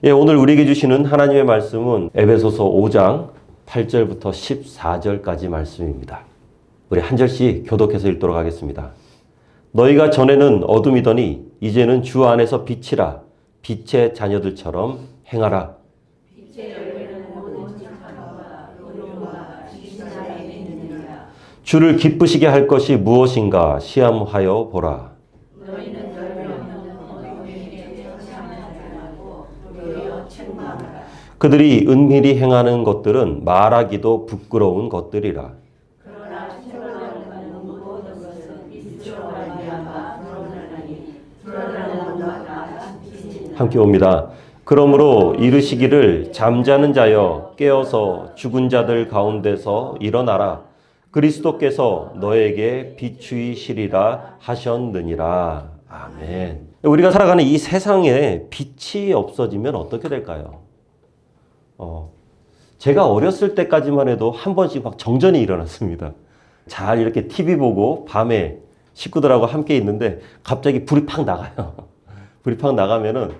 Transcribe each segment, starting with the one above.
예, 오늘 우리에게 주시는 하나님의 말씀은 에베소서 5장 8절부터 14절까지 말씀입니다. 우리 한 절씩 교독해서 읽도록 하겠습니다. 너희가 전에는 어둠이더니 이제는 주 안에서 빛이라. 빛의 자녀들처럼 행하라. 주를 기쁘시게 할 것이 무엇인가 시험하여 보라. 그들이 은밀히 행하는 것들은 말하기도 부끄러운 것들이라. 함께 옵니다. 그러므로 이르시기를 잠자는 자여 깨어서 죽은 자들 가운데서 일어나라. 그리스도께서 너에게 비추이시리라 하셨느니라. 아멘. 우리가 살아가는 이 세상에 빛이 없어지면 어떻게 될까요? 제가 어렸을 때까지만 해도 한 번씩 막 정전이 일어났습니다. 잘 이렇게 TV 보고 밤에 식구들하고 함께 있는데 갑자기 불이 팍 나가요. 불이 팍 나가면은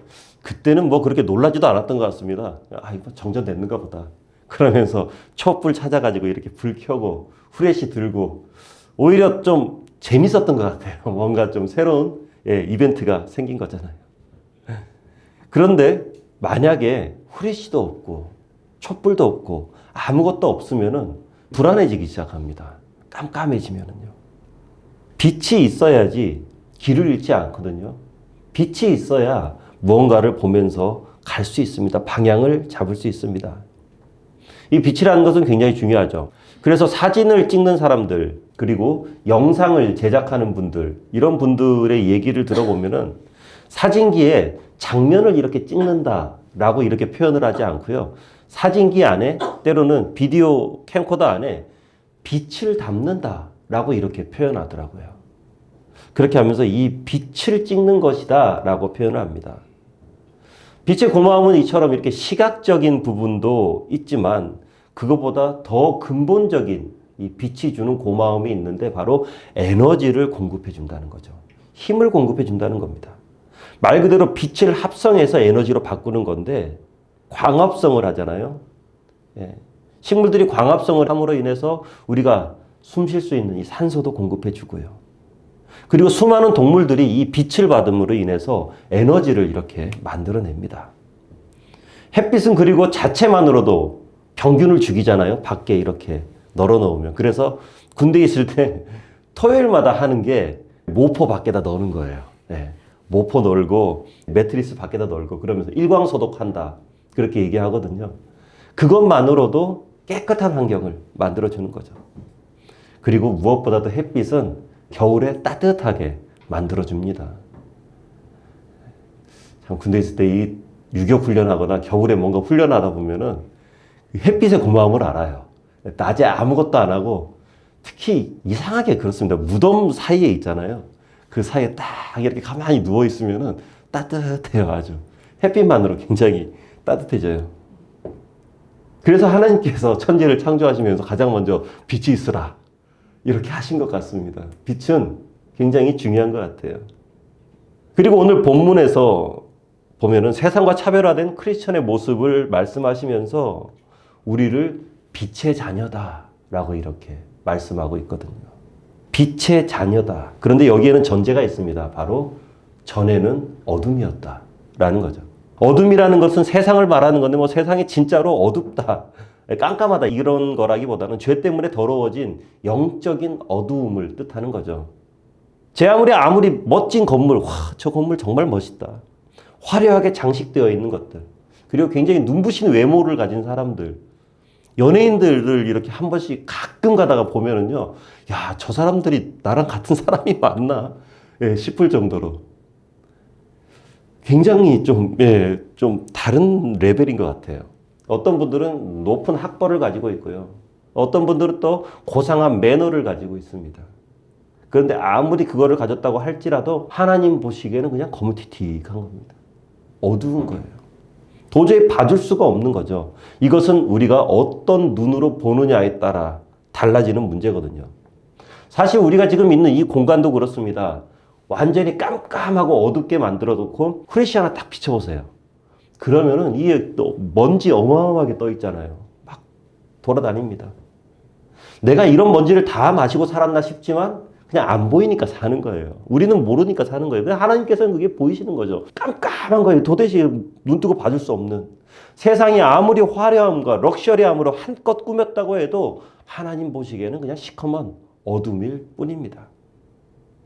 그때는 뭐 그렇게 놀라지도 않았던 것 같습니다. 아, 이거 정전됐는가 보다. 그러면서 촛불 찾아가지고 이렇게 불 켜고 후레쉬 들고 오히려 좀 재밌었던 것 같아요. 뭔가 좀 새로운 이벤트가 생긴 거잖아요. 그런데 만약에 후레쉬도 없고 촛불도 없고 아무것도 없으면은 불안해지기 시작합니다. 깜깜해지면은요. 빛이 있어야지 길을 잃지 않거든요. 빛이 있어야 무언가를 보면서 갈 수 있습니다. 방향을 잡을 수 있습니다. 이 빛이라는 것은 굉장히 중요하죠. 그래서 사진을 찍는 사람들, 그리고 영상을 제작하는 분들, 이런 분들의 얘기를 들어보면은 사진기에 장면을 이렇게 찍는다라고 이렇게 표현을 하지 않고요. 사진기 안에, 때로는 비디오 캠코더 안에 빛을 담는다라고 이렇게 표현하더라고요. 그렇게 하면서 이 빛을 찍는 것이다 라고 표현을 합니다. 빛의 고마움은 이처럼 이렇게 시각적인 부분도 있지만 그것보다 더 근본적인 이 빛이 주는 고마움이 있는데 바로 에너지를 공급해 준다는 거죠. 힘을 공급해 준다는 겁니다. 말 그대로 빛을 합성해서 에너지로 바꾸는 건데 광합성을 하잖아요. 식물들이 광합성을 함으로 인해서 우리가 숨 쉴 수 있는 이 산소도 공급해 주고요. 그리고 수많은 동물들이 이 빛을 받음으로 인해서 에너지를 이렇게 만들어냅니다. 햇빛은 그리고 자체만으로도 병균을 죽이잖아요. 밖에 이렇게 널어놓으면. 그래서 군대에 있을 때 토요일마다 하는 게 모포 밖에다 넣는 거예요. 모포 널고 매트리스 밖에다 널고 그러면서 일광소독한다. 그렇게 얘기하거든요. 그것만으로도 깨끗한 환경을 만들어주는 거죠. 그리고 무엇보다도 햇빛은 겨울에 따뜻하게 만들어줍니다. 참 군대에 있을 때 이 유격 훈련하거나 겨울에 뭔가 훈련하다 보면은 햇빛의 고마움을 알아요. 낮에 아무것도 안 하고 특히 이상하게 그렇습니다. 무덤 사이에 있잖아요. 그 사이에 딱 이렇게 가만히 누워 있으면은 따뜻해요. 아주 햇빛만으로 굉장히 따뜻해져요. 그래서 하나님께서 천지를 창조하시면서 가장 먼저 빛이 있으라 이렇게 하신 것 같습니다. 빛은 굉장히 중요한 것 같아요. 그리고 오늘 본문에서 보면은 세상과 차별화된 크리스천의 모습을 말씀하시면서 우리를 빛의 자녀다라고 이렇게 말씀하고 있거든요. 빛의 자녀다. 그런데 여기에는 전제가 있습니다. 바로 전에는 어둠이었다라는 거죠. 어둠이라는 것은 세상을 말하는 건데 뭐 세상이 진짜로 어둡다, 깜깜하다 이런 거라기보다는 죄 때문에 더러워진 영적인 어두움을 뜻하는 거죠. 제 아무리 멋진 건물, 와, 저 건물 정말 멋있다. 화려하게 장식되어 있는 것들. 그리고 굉장히 눈부신 외모를 가진 사람들. 연예인들을 이렇게 한 번씩 가끔 가다가 보면은요, 야, 저 사람들이 나랑 같은 사람이 맞나? 싶을 정도로. 굉장히 좀 다른 레벨인 것 같아요. 어떤 분들은 높은 학벌을 가지고 있고요. 어떤 분들은 또 고상한 매너를 가지고 있습니다. 그런데 아무리 그거를 가졌다고 할지라도 하나님 보시기에는 그냥 거무튀튀한 겁니다. 어두운 거예요. 도저히 봐줄 수가 없는 거죠. 이것은 우리가 어떤 눈으로 보느냐에 따라 달라지는 문제거든요. 사실 우리가 지금 있는 이 공간도 그렇습니다. 완전히 깜깜하고 어둡게 만들어 놓고 후레쉬 하나 딱 비춰보세요. 그러면은 이게 또 먼지 어마어마하게 떠 있잖아요. 막 돌아다닙니다. 내가 이런 먼지를 다 마시고 살았나 싶지만 그냥 안 보이니까 사는 거예요. 우리는 모르니까 사는 거예요. 근데 하나님께서는 그게 보이시는 거죠. 깜깜한 거예요. 도대체 눈 뜨고 봐줄 수 없는. 세상이 아무리 화려함과 럭셔리함으로 한껏 꾸몄다고 해도 하나님 보시기에는 그냥 시커먼 어둠일 뿐입니다.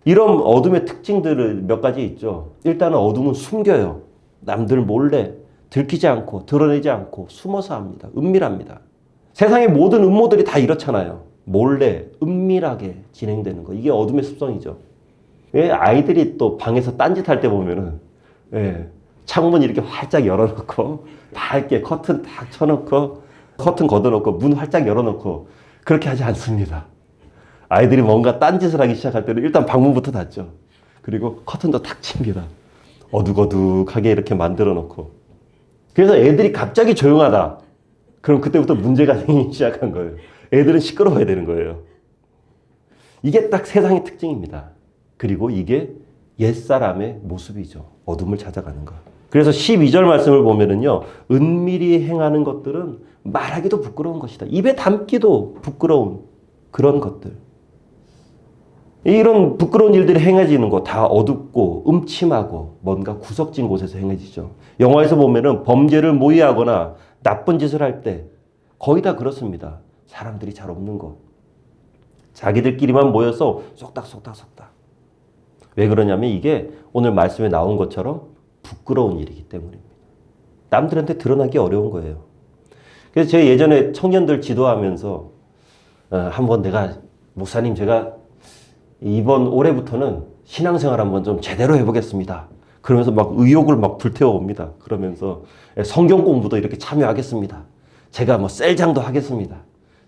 이런 어둠의 특징들을 몇 가지 있죠. 일단은 어둠은 숨겨요. 남들 몰래 들키지 않고 드러내지 않고 숨어서 합니다. 은밀합니다. 세상의 모든 음모들이 다 이렇잖아요. 몰래 은밀하게 진행되는 거. 이게 어둠의 습성이죠. 왜 아이들이 또 방에서 딴짓할 때 보면은 창문 이렇게 활짝 열어놓고 밝게 커튼 딱 쳐놓고 커튼 걷어놓고 문 활짝 열어놓고 그렇게 하지 않습니다. 아이들이 뭔가 딴짓을 하기 시작할 때는 일단 방문부터 닫죠. 그리고 커튼도 탁 칩니다. 어둑어둑하게 이렇게 만들어 놓고. 그래서 애들이 갑자기 조용하다. 그럼 그때부터 문제가 생기기 시작한 거예요. 애들은 시끄러워야 되는 거예요. 이게 딱 세상의 특징입니다. 그리고 이게 옛사람의 모습이죠. 어둠을 찾아가는 것. 그래서 12절 말씀을 보면은요, 은밀히 행하는 것들은 말하기도 부끄러운 것이다. 입에 담기도 부끄러운 그런 것들. 이런 부끄러운 일들이 행해지는 거 다 어둡고 음침하고 뭔가 구석진 곳에서 행해지죠. 영화에서 보면은 범죄를 모의하거나 나쁜 짓을 할 때 거의 다 그렇습니다. 사람들이 잘 없는 곳. 자기들끼리만 모여서 쏙닥쏙닥쏙닥. 왜 그러냐면 이게 오늘 말씀에 나온 것처럼 부끄러운 일이기 때문입니다. 남들한테 드러나기 어려운 거예요. 그래서 제가 예전에 청년들 지도하면서 한번 내가 목사님 제가 이번 올해부터는 신앙생활 한번 좀 제대로 해보겠습니다. 그러면서 막 의욕을 막 불태워 옵니다. 그러면서 성경 공부도 이렇게 참여하겠습니다. 제가 뭐 셀장도 하겠습니다.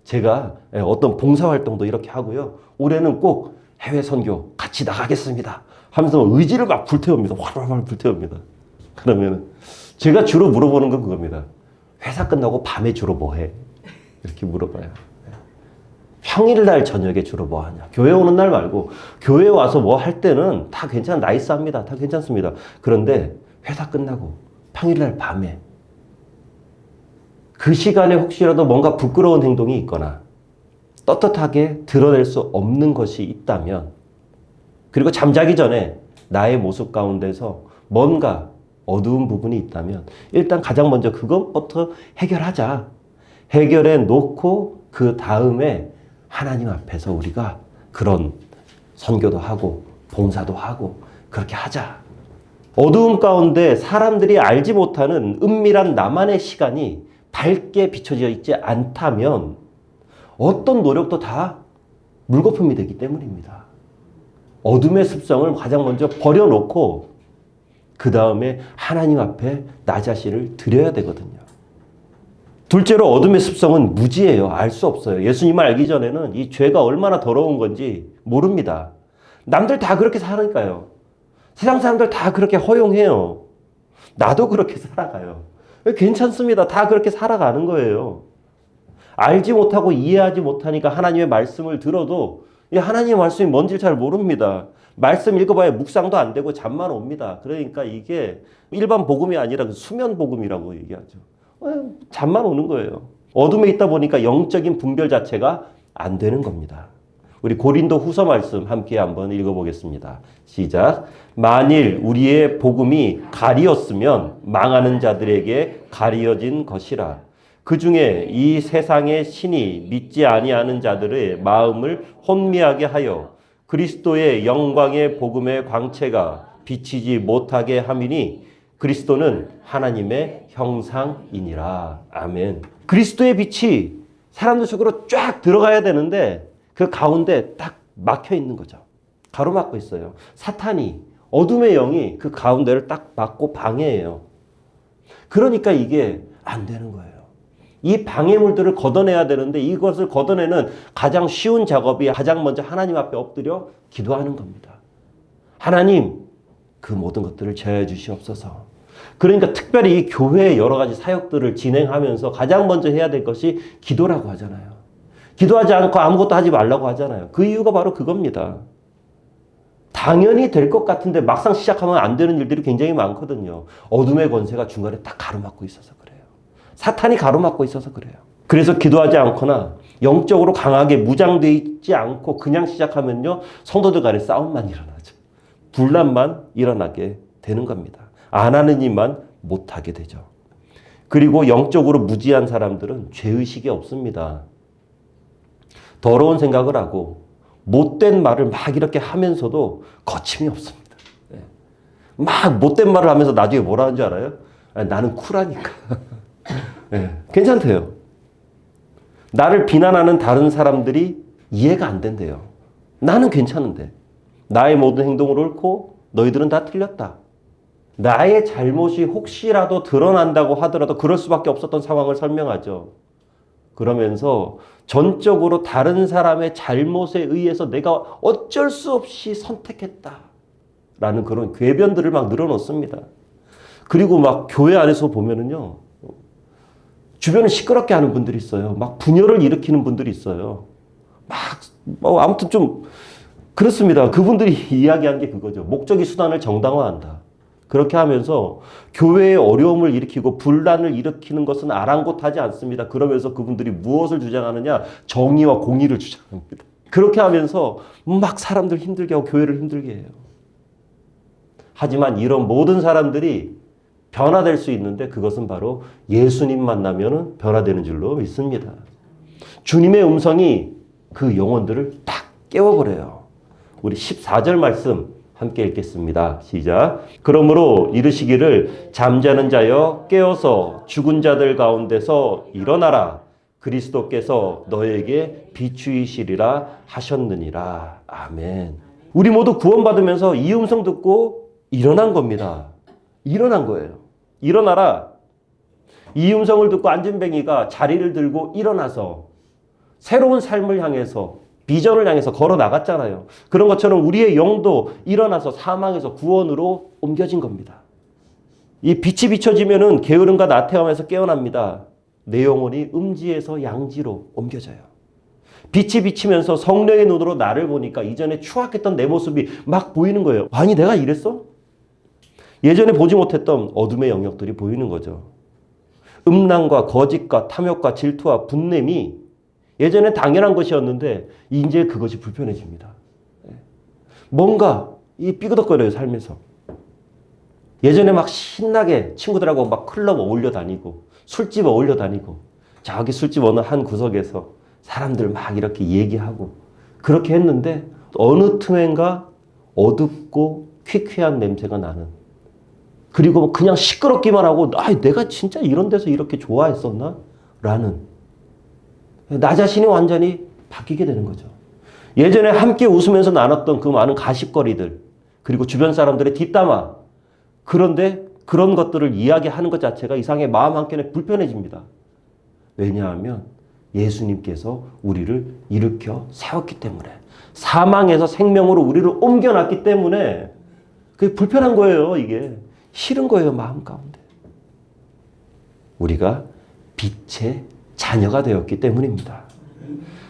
제가 어떤 봉사활동도 이렇게 하고요. 올해는 꼭 해외 선교 같이 나가겠습니다. 하면서 의지를 막 불태웁니다. 활활 불태웁니다. 그러면 제가 주로 물어보는 건 그겁니다. 회사 끝나고 밤에 주로 뭐 해? 이렇게 물어봐요. 평일날 저녁에 주로 뭐 하냐? 교회 오는 날 말고 교회 와서 뭐 할 때는 다 나이스합니다. 다 괜찮습니다. 그런데 회사 끝나고 평일날 밤에 그 시간에 혹시라도 뭔가 부끄러운 행동이 있거나 떳떳하게 드러낼 수 없는 것이 있다면 그리고 잠자기 전에 나의 모습 가운데서 뭔가 어두운 부분이 있다면 일단 가장 먼저 그것부터 해결하자. 해결해 놓고 그 다음에 하나님 앞에서 우리가 그런 선교도 하고 봉사도 하고 그렇게 하자. 어두움 가운데 사람들이 알지 못하는 은밀한 나만의 시간이 밝게 비춰져 있지 않다면 어떤 노력도 다 물거품이 되기 때문입니다. 어둠의 습성을 가장 먼저 버려놓고 그 다음에 하나님 앞에 나 자신을 드려야 되거든요. 둘째로 어둠의 습성은 무지예요. 알 수 없어요. 예수님을 알기 전에는 이 죄가 얼마나 더러운 건지 모릅니다. 남들 다 그렇게 사니까요. 세상 사람들 다 그렇게 허용해요. 나도 그렇게 살아가요. 괜찮습니다. 다 그렇게 살아가는 거예요. 알지 못하고 이해하지 못하니까 하나님의 말씀을 들어도 이 하나님의 말씀이 뭔지 잘 모릅니다. 말씀 읽어봐야 묵상도 안 되고 잠만 옵니다. 그러니까 이게 일반 복음이 아니라 수면 복음이라고 얘기하죠. 잠만 오는 거예요. 어둠에 있다 보니까 영적인 분별 자체가 안 되는 겁니다. 우리 고린도 후서 말씀 함께 한번 읽어보겠습니다. 시작. 만일 우리의 복음이 가리었으면 망하는 자들에게 가리어진 것이라. 그 중에 이 세상의 신이 믿지 아니하는 자들의 마음을 혼미하게 하여 그리스도의 영광의 복음의 광채가 비치지 못하게 함이니 그리스도는 하나님의 형상이니라. 아멘. 그리스도의 빛이 사람들 속으로 쫙 들어가야 되는데 그 가운데 딱 막혀 있는 거죠. 가로막고 있어요. 사탄이, 어둠의 영이 그 가운데를 딱 막고 방해해요. 그러니까 이게 안 되는 거예요. 이 방해물들을 걷어내야 되는데 이것을 걷어내는 가장 쉬운 작업이 가장 먼저 하나님 앞에 엎드려 기도하는 겁니다. 하나님, 그 모든 것들을 제어해 주시옵소서. 그러니까 특별히 이 교회의 여러 가지 사역들을 진행하면서 가장 먼저 해야 될 것이 기도라고 하잖아요. 기도하지 않고 아무것도 하지 말라고 하잖아요. 그 이유가 바로 그겁니다. 당연히 될 것 같은데 막상 시작하면 안 되는 일들이 굉장히 많거든요. 어둠의 권세가 중간에 딱 가로막고 있어서 그래요. 사탄이 가로막고 있어서 그래요. 그래서 기도하지 않거나 영적으로 강하게 무장되어 있지 않고 그냥 시작하면요, 성도들 간에 싸움만 일어나죠. 분란만 일어나게 되는 겁니다. 안 하는 일만 못하게 되죠. 그리고 영적으로 무지한 사람들은 죄의식이 없습니다. 더러운 생각을 하고 못된 말을 막 이렇게 하면서도 거침이 없습니다. 막 못된 말을 하면서 나중에 뭐라 하는 줄 알아요? 나는 쿨하니까. 괜찮대요. 나를 비난하는 다른 사람들이 이해가 안 된대요. 나는 괜찮은데. 나의 모든 행동을 옳고 너희들은 다 틀렸다. 나의 잘못이 혹시라도 드러난다고 하더라도 그럴 수밖에 없었던 상황을 설명하죠. 그러면서 전적으로 다른 사람의 잘못에 의해서 내가 어쩔 수 없이 선택했다. 라는 그런 궤변들을 막 늘어놓습니다. 그리고 막 교회 안에서 보면은요, 주변을 시끄럽게 하는 분들이 있어요. 막 분열을 일으키는 분들이 있어요. 아무튼 좀 그렇습니다. 그분들이 이야기한 게 그거죠. 목적이 수단을 정당화한다. 그렇게 하면서 교회에 어려움을 일으키고 분란을 일으키는 것은 아랑곳하지 않습니다. 그러면서 그분들이 무엇을 주장하느냐? 정의와 공의를 주장합니다. 그렇게 하면서 막 사람들 힘들게 하고 교회를 힘들게 해요. 하지만 이런 모든 사람들이 변화될 수 있는데 그것은 바로 예수님 만나면 변화되는 줄로 믿습니다. 주님의 음성이 그 영혼들을 딱 깨워버려요. 우리 14절 말씀 함께 읽겠습니다. 시작. 그러므로 이르시기를 잠자는 자여 깨어서 죽은 자들 가운데서 일어나라. 그리스도께서 너에게 비추이시리라 하셨느니라. 아멘. 우리 모두 구원받으면서 이 음성 듣고 일어난 겁니다. 일어난 거예요. 일어나라. 이 음성을 듣고 안진뱅이가 자리를 들고 일어나서 새로운 삶을 향해서 비전을 향해서 걸어 나갔잖아요. 그런 것처럼 우리의 영도 일어나서 사망에서 구원으로 옮겨진 겁니다. 이 빛이 비춰지면은 게으름과 나태함에서 깨어납니다. 내 영혼이 음지에서 양지로 옮겨져요. 빛이 비치면서 성령의 눈으로 나를 보니까 이전에 추악했던 내 모습이 막 보이는 거예요. 아니 내가 이랬어? 예전에 보지 못했던 어둠의 영역들이 보이는 거죠. 음란과 거짓과 탐욕과 질투와 분냄이 예전에 당연한 것이었는데 이제 그것이 불편해집니다. 뭔가 이 삐그덕거려요, 삶에서. 예전에 막 신나게 친구들하고 막 클럽 어울려 다니고 술집 어울려 다니고 저기 술집 어느 한 구석에서 사람들 막 이렇게 얘기하고 그렇게 했는데 어느 틈엔가 어둡고 퀴퀴한 냄새가 나는, 그리고 그냥 시끄럽기만 하고 내가 진짜 이런 데서 이렇게 좋아했었나? 라는, 나 자신이 완전히 바뀌게 되는 거죠. 예전에 함께 웃으면서 나눴던 그 많은 가십거리들, 그리고 주변 사람들의 뒷담화, 그런데 그런 것들을 이야기하는 것 자체가 이상하게 마음 한켠에 불편해집니다. 왜냐하면 예수님께서 우리를 일으켜 세웠기 때문에, 사망에서 생명으로 우리를 옮겨놨기 때문에 그게 불편한 거예요. 이게 싫은 거예요, 마음 가운데. 우리가 빛의 자녀가 되었기 때문입니다.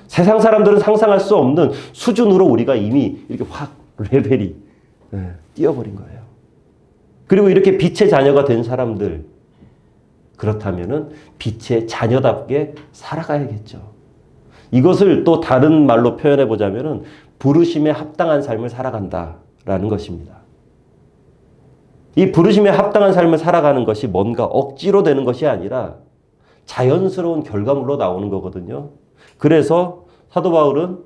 세상 사람들은 상상할 수 없는 수준으로 우리가 이미 이렇게 확 레벨이 뛰어버린 거예요. 그리고 이렇게 빛의 자녀가 된 사람들, 그렇다면은 빛의 자녀답게 살아가야겠죠. 이것을 또 다른 말로 표현해 보자면은 부르심에 합당한 삶을 살아간다라는 것입니다. 이 부르심에 합당한 삶을 살아가는 것이 뭔가 억지로 되는 것이 아니라 자연스러운 결과물로 나오는 거거든요. 그래서 사도 바울은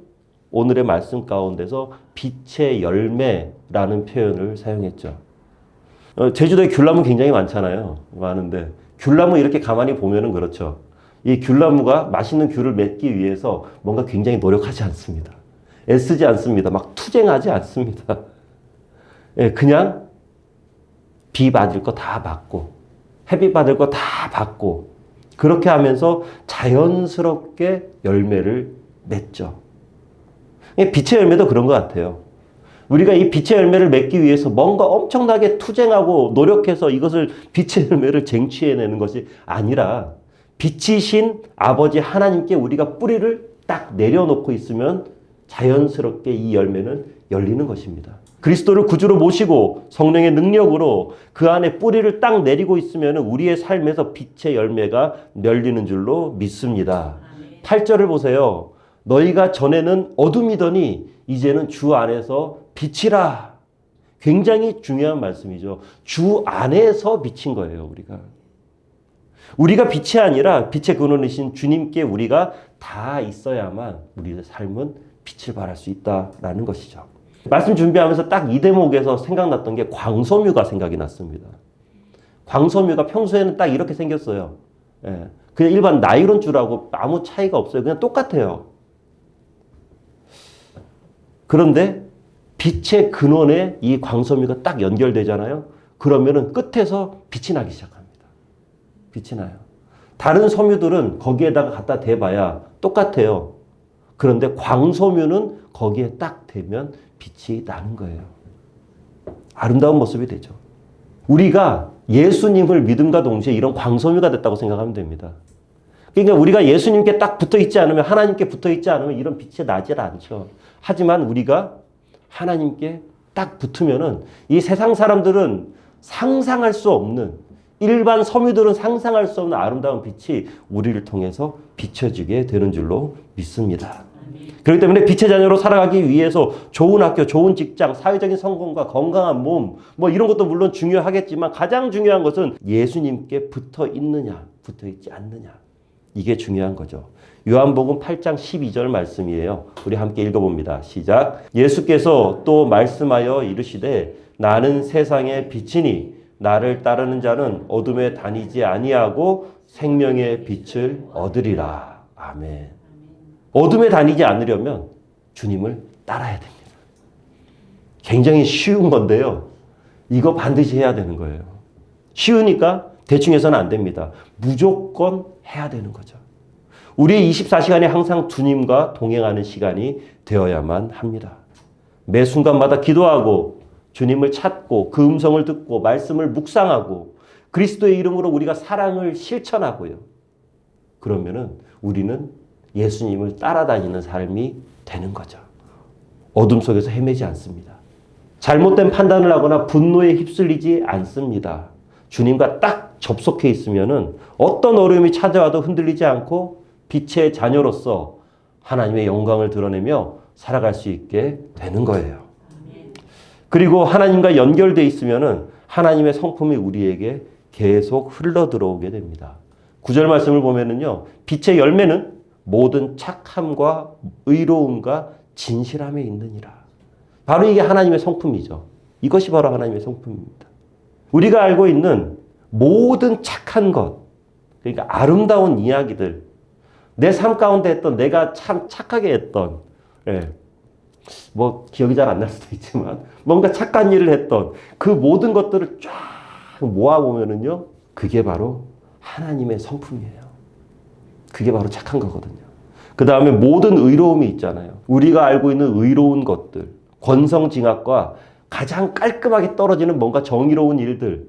오늘의 말씀 가운데서 빛의 열매라는 표현을 사용했죠. 제주도에 귤나무 굉장히 많잖아요. 많은데 귤나무 이렇게 가만히 보면은 그렇죠. 이 귤나무가 맛있는 귤을 맺기 위해서 뭔가 굉장히 노력하지 않습니다. 애쓰지 않습니다. 막 투쟁하지 않습니다. 그냥 비 맞을 거 다 맞고 햇빛 받을 거 다 받고 그렇게 하면서 자연스럽게 열매를 맺죠. 빛의 열매도 그런 것 같아요. 우리가 이 빛의 열매를 맺기 위해서 뭔가 엄청나게 투쟁하고 노력해서 이것을 빛의 열매를 쟁취해내는 것이 아니라 빛이신 아버지 하나님께 우리가 뿌리를 딱 내려놓고 있으면 자연스럽게 이 열매는 열리는 것입니다. 그리스도를 구주로 모시고 성령의 능력으로 그 안에 뿌리를 딱 내리고 있으면 우리의 삶에서 빛의 열매가 멸리는 줄로 믿습니다. 8절을 보세요. 너희가 전에는 어둠이더니 이제는 주 안에서 빛이라. 굉장히 중요한 말씀이죠. 주 안에서 비친 거예요, 우리가. 우리가 빛이 아니라 빛의 근원이신 주님께 우리가 다 있어야만 우리의 삶은 빛을 발할 수 있다라는 것이죠. 말씀 준비하면서 딱 이 대목에서 생각났던 게 광섬유가 생각이 났습니다. 광섬유가 평소에는 딱 이렇게 생겼어요. 예. 그냥 일반 나일론줄하고 아무 차이가 없어요. 그냥 똑같아요. 그런데 빛의 근원에 이 광섬유가 딱 연결되잖아요. 그러면은 끝에서 빛이 나기 시작합니다. 빛이 나요. 다른 섬유들은 거기에다가 갖다 대봐야 똑같아요. 그런데 광섬유는 거기에 딱 대면 빛이 나는 거예요. 아름다운 모습이 되죠. 우리가 예수님을 믿음과 동시에 이런 광섬유가 됐다고 생각하면 됩니다. 그러니까 우리가 예수님께 딱 붙어 있지 않으면, 하나님께 붙어 있지 않으면 이런 빛이 나질 않죠. 하지만 우리가 하나님께 딱 붙으면은 이 세상 사람들은 상상할 수 없는, 일반 섬유들은 상상할 수 없는 아름다운 빛이 우리를 통해서 비춰지게 되는 줄로 믿습니다. 그렇기 때문에 빛의 자녀로 살아가기 위해서 좋은 학교, 좋은 직장, 사회적인 성공과 건강한 몸, 뭐 이런 것도 물론 중요하겠지만 가장 중요한 것은 예수님께 붙어 있느냐, 붙어 있지 않느냐. 이게 중요한 거죠. 요한복음 8장 12절 말씀이에요. 우리 함께 읽어봅니다. 시작. 예수께서 또 말씀하여 이르시되 나는 세상의 빛이니 나를 따르는 자는 어둠에 다니지 아니하고 생명의 빛을 얻으리라. 아멘. 어둠에 다니지 않으려면 주님을 따라야 됩니다. 굉장히 쉬운 건데요. 이거 반드시 해야 되는 거예요. 쉬우니까 대충 해서는 안 됩니다. 무조건 해야 되는 거죠. 우리의 24시간이 항상 주님과 동행하는 시간이 되어야만 합니다. 매 순간마다 기도하고 주님을 찾고 그 음성을 듣고 말씀을 묵상하고 그리스도의 이름으로 우리가 사랑을 실천하고요. 그러면은 우리는 예수님을 따라다니는 삶이 되는 거죠. 어둠 속에서 헤매지 않습니다. 잘못된 판단을 하거나 분노에 휩쓸리지 않습니다. 주님과 딱 접속해 있으면은 어떤 어려움이 찾아와도 흔들리지 않고 빛의 자녀로서 하나님의 영광을 드러내며 살아갈 수 있게 되는 거예요. 그리고 하나님과 연결되어 있으면은 하나님의 성품이 우리에게 계속 흘러 들어오게 됩니다. 9절 말씀을 보면은요, 빛의 열매는 모든 착함과 의로움과 진실함에 있느니라. 바로 이게 하나님의 성품이죠. 이것이 바로 하나님의 성품입니다. 우리가 알고 있는 모든 착한 것, 그러니까 아름다운 이야기들, 내 삶 가운데 했던, 내가 참 착하게 했던, 뭐 기억이 잘 안 날 수도 있지만 뭔가 착한 일을 했던 그 모든 것들을 쫙 모아보면은요, 그게 바로 하나님의 성품이에요. 그게 바로 착한 거거든요. 그 다음에 모든 의로움이 있잖아요. 우리가 알고 있는 의로운 것들, 권성징악과 가장 깔끔하게 떨어지는 뭔가 정의로운 일들,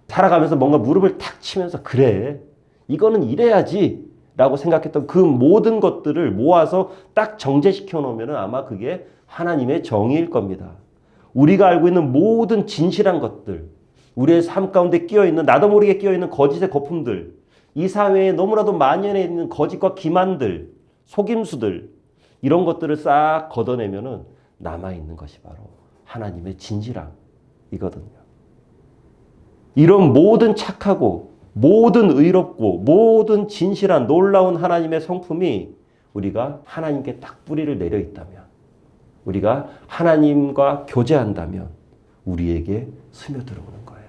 살아가면서 뭔가 무릎을 탁 치면서 그래, 이거는 이래야지 라고 생각했던 그 모든 것들을 모아서 딱 정제시켜 놓으면 아마 그게 하나님의 정의일 겁니다. 우리가 알고 있는 모든 진실한 것들, 우리의 삶 가운데 끼어있는, 나도 모르게 끼어있는 거짓의 거품들, 이 사회에 너무나도 만연해 있는 거짓과 기만들, 속임수들, 이런 것들을 싹 걷어내면 남아있는 것이 바로 하나님의 진실함이거든요. 이런 모든 착하고 모든 의롭고 모든 진실한 놀라운 하나님의 성품이 우리가 하나님께 딱 뿌리를 내려 있다면, 우리가 하나님과 교제한다면 우리에게 스며들어오는 거예요.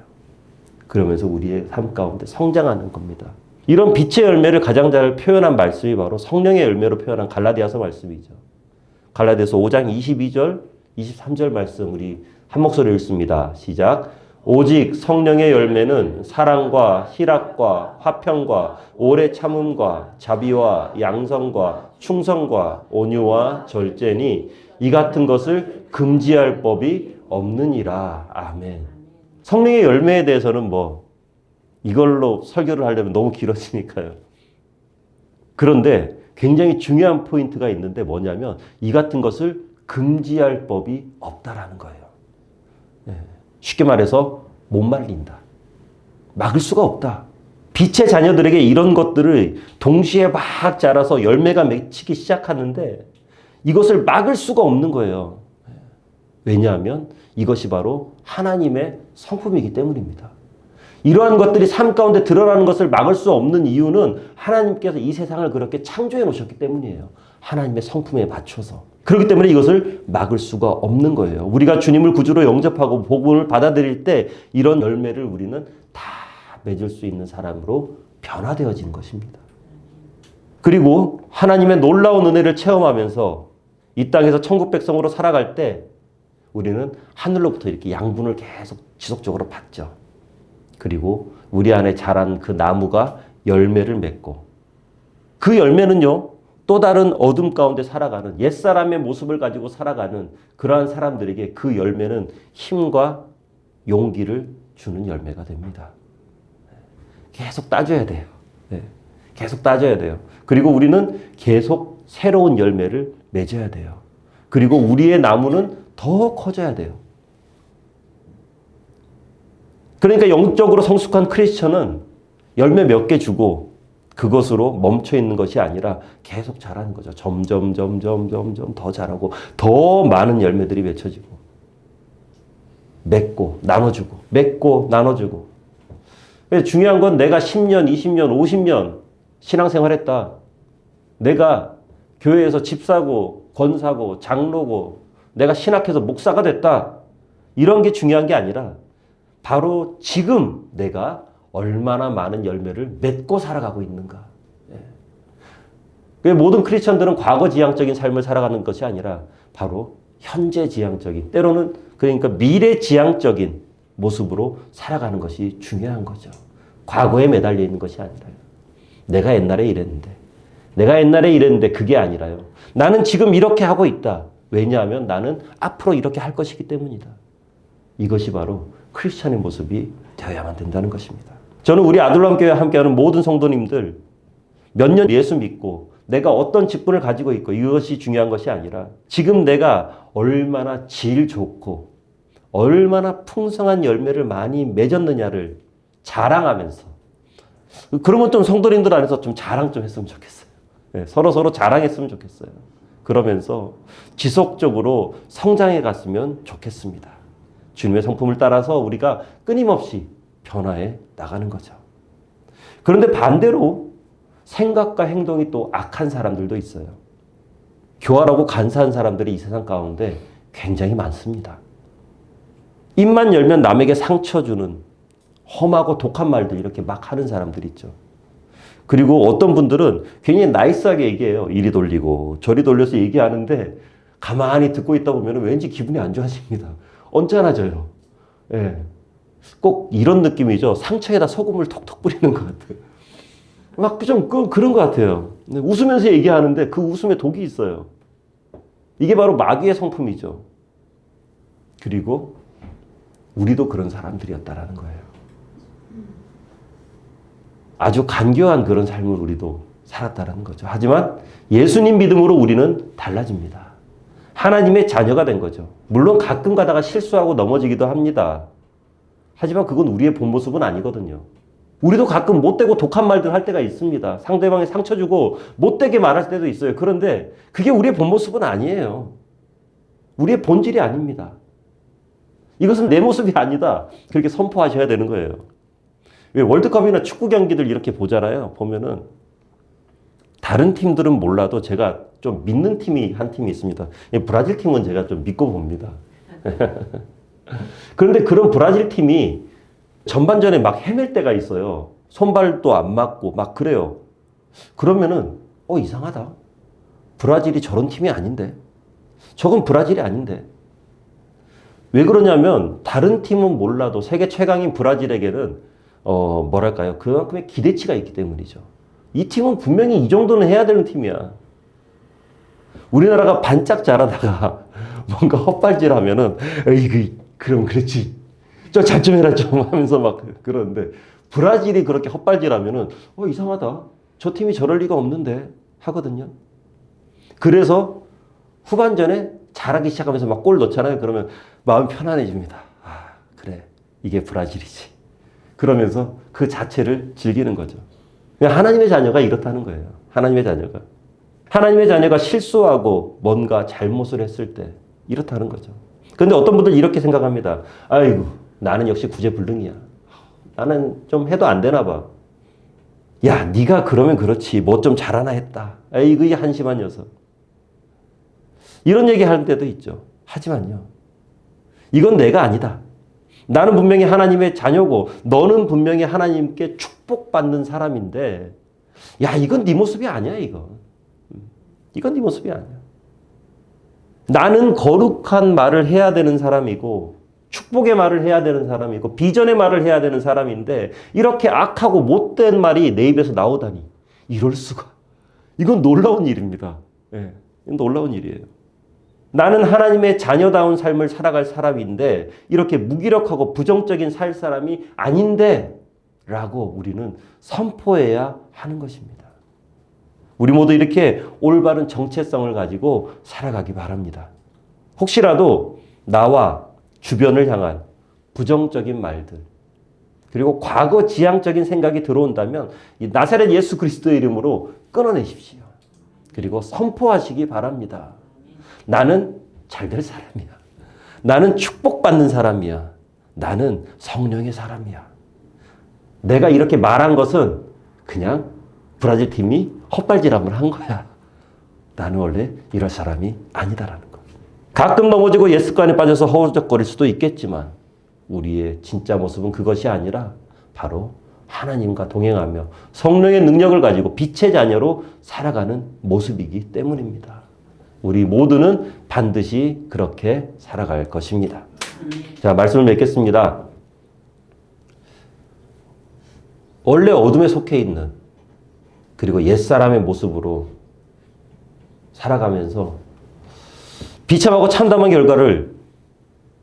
그러면서 우리의 삶 가운데 성장하는 겁니다. 이런 빛의 열매를 가장 잘 표현한 말씀이 바로 성령의 열매로 표현한 갈라디아서 말씀이죠. 갈라디아서 5장 22절, 23절 말씀 우리 한 목소리로 읽습니다. 시작. 오직 성령의 열매는 사랑과 희락과 화평과 오래 참음과 자비와 양성과 충성과 온유와 절제니 이 같은 것을 금지할 법이 없느니라. 아멘. 성령의 열매에 대해서는 이걸로 설교를 하려면 너무 길어지니까요. 그런데 굉장히 중요한 포인트가 있는데 뭐냐면 이 같은 것을 금지할 법이 없다라는 거예요. 쉽게 말해서 못 말린다. 막을 수가 없다. 빛의 자녀들에게 이런 것들을 동시에 막 자라서 열매가 맺히기 시작하는데 이것을 막을 수가 없는 거예요. 왜냐하면 이것이 바로 하나님의 성품이기 때문입니다. 이러한 것들이 삶 가운데 드러나는 것을 막을 수 없는 이유는 하나님께서 이 세상을 그렇게 창조해 놓으셨기 때문이에요. 하나님의 성품에 맞춰서. 그렇기 때문에 이것을 막을 수가 없는 거예요. 우리가 주님을 구주로 영접하고 복음을 받아들일 때 이런 열매를 우리는 다 맺을 수 있는 사람으로 변화되어지는 것입니다. 그리고 하나님의 놀라운 은혜를 체험하면서 이 땅에서 천국 백성으로 살아갈 때 우리는 하늘로부터 이렇게 양분을 계속 지속적으로 받죠. 그리고 우리 안에 자란 그 나무가 열매를 맺고 그 열매는요, 또 다른 어둠 가운데 살아가는 옛사람의 모습을 가지고 살아가는 그러한 사람들에게 그 열매는 힘과 용기를 주는 열매가 됩니다. 계속 따줘야 돼요. 계속 따줘야 돼요. 그리고 우리는 계속 새로운 열매를 맺어야 돼요. 그리고 우리의 나무는 더 커져야 돼요. 그러니까 영적으로 성숙한 크리스천은 열매 몇 개 주고 그것으로 멈춰 있는 것이 아니라 계속 자라는 거죠. 점점 더 자라고 더 많은 열매들이 맺혀지고 맺고 나눠주고 맺고 나눠주고. 중요한 건 내가 10년, 20년, 50년 신앙생활했다. 내가 교회에서 집사고 권사고 장로고 내가 신학해서 목사가 됐다. 이런 게 중요한 게 아니라 바로 지금 내가 얼마나 많은 열매를 맺고 살아가고 있는가. 모든 크리스천들은 과거 지향적인 삶을 살아가는 것이 아니라 바로 현재 지향적인, 때로는 그러니까 미래 지향적인 모습으로 살아가는 것이 중요한 거죠. 과거에 매달려 있는 것이 아니라요. 내가 옛날에 이랬는데 그게 아니라요. 나는 지금 이렇게 하고 있다. 왜냐하면 나는 앞으로 이렇게 할 것이기 때문이다. 이것이 바로 크리스찬의 모습이 되어야만 된다는 것입니다. 저는 우리 아들람교회 함께하는 모든 성도님들 몇 년 예수 믿고 내가 어떤 직분을 가지고 있고 이것이 중요한 것이 아니라 지금 내가 얼마나 질 좋고 얼마나 풍성한 열매를 많이 맺었느냐를 자랑하면서, 그러면 좀 성도님들 안에서 좀 자랑 좀 했으면 좋겠어요. 서로 자랑했으면 좋겠어요. 그러면서 지속적으로 성장해 갔으면 좋겠습니다. 주님의 성품을 따라서 우리가 끊임없이 변화해 나가는 거죠. 그런데 반대로 생각과 행동이 또 악한 사람들도 있어요. 교활하고 간사한 사람들이 이 세상 가운데 굉장히 많습니다. 입만 열면 남에게 상처 주는 험하고 독한 말들 이렇게 막 하는 사람들이 있죠. 그리고 어떤 분들은 굉장히 나이스하게 얘기해요. 이리 돌리고 저리 돌려서 얘기하는데 가만히 듣고 있다 보면 왠지 기분이 안 좋아집니다. 언짢아져요. 꼭 이런 느낌이죠. 상처에다 소금을 톡톡 뿌리는 것 같아요. 막 좀 그런 것 같아요. 웃으면서 얘기하는데 그 웃음에 독이 있어요. 이게 바로 마귀의 성품이죠. 그리고 우리도 그런 사람들이었다라는 거예요. 아주 간교한 그런 삶을 우리도 살았다는 거죠. 하지만 예수님 믿음으로 우리는 달라집니다. 하나님의 자녀가 된 거죠. 물론 가끔 가다가 실수하고 넘어지기도 합니다. 하지만 그건 우리의 본 모습은 아니거든요. 우리도 가끔 못되고 독한 말들 할 때가 있습니다. 상대방에 상처 주고 못되게 말할 때도 있어요. 그런데 그게 우리의 본 모습은 아니에요. 우리의 본질이 아닙니다. 이것은 내 모습이 아니다. 그렇게 선포하셔야 되는 거예요. 왜 월드컵이나 축구 경기들 이렇게 보잖아요. 보면은 다른 팀들은 몰라도 제가 좀 믿는 팀이 한 팀이 있습니다. 브라질 팀은 제가 좀 믿고 봅니다. 그런데 그런 브라질 팀이 전반전에 막 헤맬 때가 있어요. 손발도 안 맞고 막 그래요. 그러면은 이상하다. 브라질이 저런 팀이 아닌데. 저건 브라질이 아닌데. 왜 그러냐면 다른 팀은 몰라도 세계 최강인 브라질에게는 뭐랄까요? 그만큼의 기대치가 있기 때문이죠. 이 팀은 분명히 이 정도는 해야 되는 팀이야. 우리나라가 반짝 잘하다가 뭔가 헛발질하면은 그럼 그렇지. 잘 좀 해라 좀 하면서 막 그러는데 브라질이 그렇게 헛발질하면은 이상하다. 저 팀이 저럴 리가 없는데 하거든요. 그래서 후반전에 잘하기 시작하면서 막 골 넣잖아요. 그러면 마음이 편안해집니다. 아, 그래. 이게 브라질이지. 그러면서 그 자체를 즐기는 거죠. 하나님의 자녀가 이렇다는 거예요. 하나님의 자녀가. 하나님의 자녀가 실수하고 뭔가 잘못을 했을 때 이렇다는 거죠. 그런데 어떤 분들 이렇게 생각합니다. 아이고, 나는 역시 구제불능이야. 나는 좀 해도 안 되나 봐. 야, 네가 그러면 그렇지. 뭐 좀 잘하나 했다. 아이고, 이 한심한 녀석. 이런 얘기 하는 때도 있죠. 하지만요. 이건 내가 아니다. 나는 분명히 하나님의 자녀고 너는 분명히 하나님께 축복받는 사람인데 야, 이건 네 모습이 아니야, 이건. 이건 네 모습이 아니야. 나는 거룩한 말을 해야 되는 사람이고 축복의 말을 해야 되는 사람이고 비전의 말을 해야 되는 사람인데 이렇게 악하고 못된 말이 내 입에서 나오다니. 이럴 수가. 이건 놀라운 일입니다. 예, 이건 놀라운 일이에요. 나는 하나님의 자녀다운 삶을 살아갈 사람인데 이렇게 무기력하고 부정적인 살 사람이 아닌데 라고 우리는 선포해야 하는 것입니다. 우리 모두 이렇게 올바른 정체성을 가지고 살아가기 바랍니다. 혹시라도 나와 주변을 향한 부정적인 말들 그리고 과거 지향적인 생각이 들어온다면 이 나사렛 예수 그리스도의 이름으로 끊어내십시오. 그리고 선포하시기 바랍니다. 나는 잘될 사람이야. 나는 축복받는 사람이야. 나는 성령의 사람이야. 내가 이렇게 말한 것은 그냥 브라질 팀이 헛발질함을 한 거야. 나는 원래 이럴 사람이 아니다라는 거. 가끔 넘어지고 옛 습관에 빠져서 허우적거릴 수도 있겠지만 우리의 진짜 모습은 그것이 아니라 바로 하나님과 동행하며 성령의 능력을 가지고 빛의 자녀로 살아가는 모습이기 때문입니다. 우리 모두는 반드시 그렇게 살아갈 것입니다. 자, 말씀을 맺겠습니다. 원래 어둠에 속해 있는 그리고 옛사람의 모습으로 살아가면서 비참하고 참담한 결과를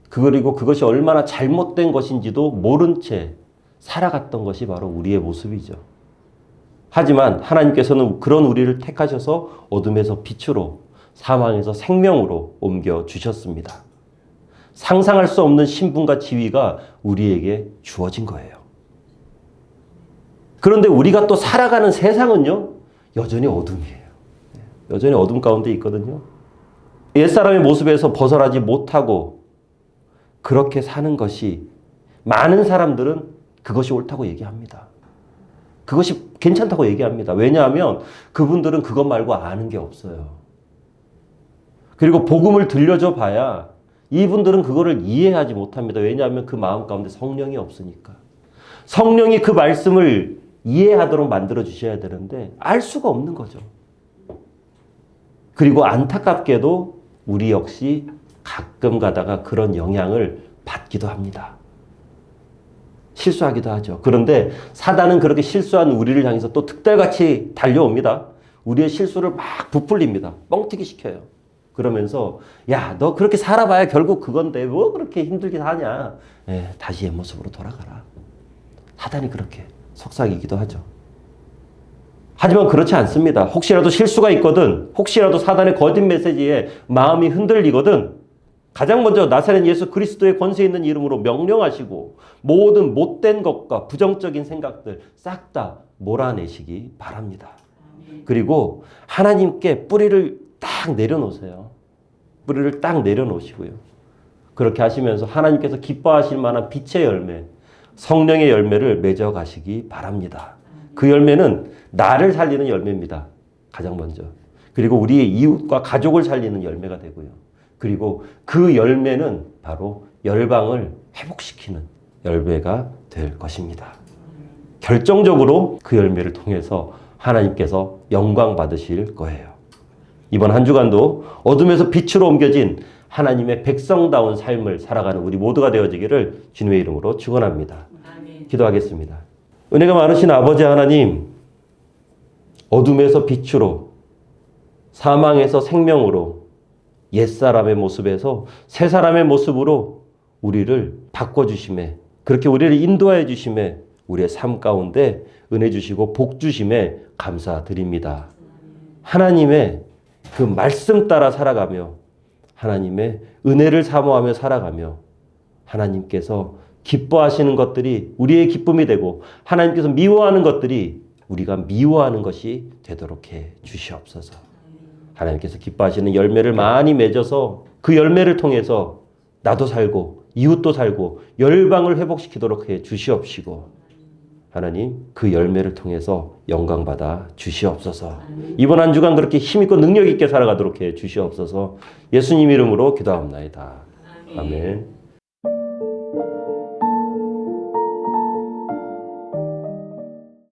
그리고 그것이 얼마나 잘못된 것인지도 모른 채 살아갔던 것이 바로 우리의 모습이죠. 하지만 하나님께서는 그런 우리를 택하셔서 어둠에서 빛으로 사망에서 생명으로 옮겨주셨습니다. 상상할 수 없는 신분과 지위가 우리에게 주어진 거예요. 그런데 우리가 또 살아가는 세상은요, 여전히 어둠이에요. 여전히 어둠 가운데 있거든요. 옛사람의 모습에서 벗어나지 못하고 그렇게 사는 것이 많은 사람들은 그것이 옳다고 얘기합니다. 그것이 괜찮다고 얘기합니다. 왜냐하면 그분들은 그것 말고 아는 게 없어요. 그리고 복음을 들려줘 봐야 이분들은 그거를 이해하지 못합니다. 왜냐하면 그 마음 가운데 성령이 없으니까. 성령이 그 말씀을 이해하도록 만들어 주셔야 되는데 알 수가 없는 거죠. 그리고 안타깝게도 우리 역시 가끔 가다가 그런 영향을 받기도 합니다. 실수하기도 하죠. 그런데 사단은 그렇게 실수한 우리를 향해서 또 특달같이 달려옵니다. 우리의 실수를 막 부풀립니다. 뻥튀기 시켜요. 그러면서 야, 너 그렇게 살아봐야 결국 그건데 뭐 그렇게 힘들게 사냐. 다시 옛 모습으로 돌아가라. 사단이 그렇게 속삭이기도 하죠. 하지만 그렇지 않습니다. 혹시라도 실수가 있거든, 혹시라도 사단의 거짓 메시지에 마음이 흔들리거든 가장 먼저 나사렛 예수 그리스도의 권세 있는 이름으로 명령하시고 모든 못된 것과 부정적인 생각들 싹 다 몰아내시기 바랍니다. 그리고 하나님께 뿌리를 딱 내려놓으세요. 뿌리를 딱 내려놓으시고요. 그렇게 하시면서 하나님께서 기뻐하실 만한 빛의 열매, 성령의 열매를 맺어가시기 바랍니다. 그 열매는 나를 살리는 열매입니다. 가장 먼저. 그리고 우리의 이웃과 가족을 살리는 열매가 되고요. 그리고 그 열매는 바로 열방을 회복시키는 열매가 될 것입니다. 결정적으로 그 열매를 통해서 하나님께서 영광 받으실 거예요. 이번 한 주간도 어둠에서 빛으로 옮겨진 하나님의 백성다운 삶을 살아가는 우리 모두가 되어지기를 주님의 이름으로 축원합니다. 기도하겠습니다. 은혜가 많으신 아버지 하나님, 어둠에서 빛으로, 사망에서 생명으로, 옛사람의 모습에서 새사람의 모습으로 우리를 바꿔주심에, 그렇게 우리를 인도하여 주심에, 우리의 삶 가운데 은혜 주시고 복 주심에 감사드립니다. 하나님의 그 말씀 따라 살아가며 하나님의 은혜를 사모하며 살아가며 하나님께서 기뻐하시는 것들이 우리의 기쁨이 되고 하나님께서 미워하는 것들이 우리가 미워하는 것이 되도록 해 주시옵소서. 하나님께서 기뻐하시는 열매를 많이 맺어서 그 열매를 통해서 나도 살고 이웃도 살고 열방을 회복시키도록 해 주시옵시고 하나님 그 열매를 통해서 영광받아 주시옵소서. 이번 한 주간 그렇게 힘있고 능력있게 살아가도록 해 주시옵소서. 예수님 이름으로 기도합나이다. 아멘.